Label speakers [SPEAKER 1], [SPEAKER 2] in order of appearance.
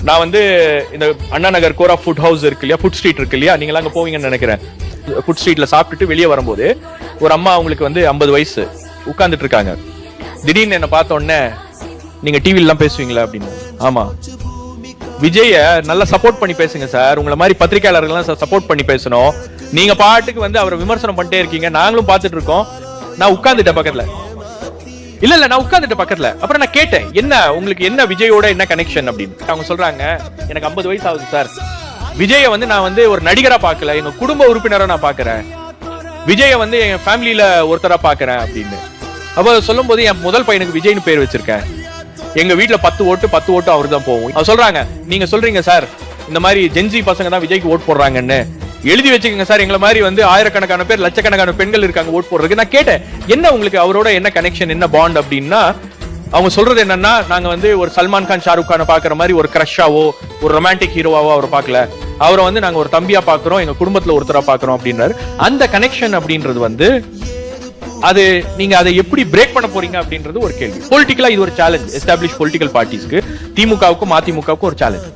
[SPEAKER 1] நான் வந்து இந்த அண்ணா நகர் கோரா ஃபுட் ஹவுஸ் இருக்கு இல்லையா, ஃபுட் ஸ்ட்ரீட் இருக்கு இல்லையா, நீங்க அங்க போவீங்கன்னு நினைக்கிறேன். ஃபுட் ஸ்ட்ரீட்ல சாப்பிட்டுட்டு வெளியே வரும்போது ஒரு அம்மா, அவங்களுக்கு வந்து 50 வயசு, உட்கார்ந்துட்டு இருக்காங்க. திடீர்னு என்ன பார்த்த உடனே, நீங்க டிவில எல்லாம் பேசுவீங்களா அப்படின்னு. ஆமா. விஜய நல்லா சப்போர்ட் பண்ணி பேசுங்க சார், உங்களை மாதிரி பத்திரிகையாளர்கள் சப்போர்ட் பண்ணி பேசணும். நீங்க பாட்டுக்கு வந்து அவரை விமர்சனம் பண்ணிட்டே இருக்கீங்க, நாங்களும் பார்த்துட்டு இருக்கோம். நான் உட்கார்ந்துட்டேன் பக்கத்துல. இல்ல நான் உட்கார்ந்துட்டேன் பக்கத்துல. அப்புறம் நான் கேட்டேன், என்ன உங்களுக்கு என்ன விஜயோட என்ன கனெக்ஷன் அப்படின்னு. அவங்க சொல்றாங்க, எனக்கு 50 வயசு ஆகுது சார், விஜய வந்து நான் வந்து ஒரு நடிகரா பாக்கல, எங்க குடும்ப உறுப்பினரா நான் பாக்குறேன், விஜய வந்து என் ஃபேமிலியில ஒருத்தரா பாக்குறேன் அப்படின்னு. அப்ப சொல்லும் போது, என் முதல் பையனுக்கு விஜய்னு பேர் வச்சிருக்கேன், எங்க வீட்டுல 10 ஓட்டு அவரு தான் போகும். அவர் சொல்றாங்க, நீங்க சொல்றீங்க சார் இந்த மாதிரி ஜென்சி பசங்க தான் விஜய்க்கு ஓட் போடுறாங்கன்னு, எழுதி வச்சுக்கோங்க சார், எங்களை மாதிரி வந்து ஆயிரக்கணக்கான பேர், லட்சக்கணக்கான பெண்கள் இருக்காங்க ஓட் போடுறதுக்கு. நான் கேட்டேன், என்ன உங்களுக்கு அவரோட என்ன கனெக்ஷன், என்ன பாண்ட் அப்படின்னா, அவங்க சொல்றது என்னன்னா, நாங்க வந்து ஒரு சல்மான் கான், ஷாருக் கானை பாக்குற மாதிரி ஒரு கிரஷாவோ ஒரு ரொமான்டிக் ஹீரோவாவோ அவர் பார்க்கல, அவரை வந்து நாங்க ஒரு தம்பியா பாக்குறோம், எங்க குடும்பத்துல ஒருத்தரா பாக்குறோம் அப்படின்றாரு. அந்த கனெக்ஷன் அப்படின்றது வந்து, அது நீங்க அதை எப்படி பிரேக் பண்ண போறீங்க அப்படின்றது ஒரு கேள்வி. பொலிட்டிக்கலா இது ஒரு சேலஞ்ச் எஸ்டாப்ளிஷ் பொலிட்டிக்கல் பார்ட்டிஸ்க்கு, திமுகவுக்கும் அதிமுகவுக்கும் ஒரு சேலஞ்ச்.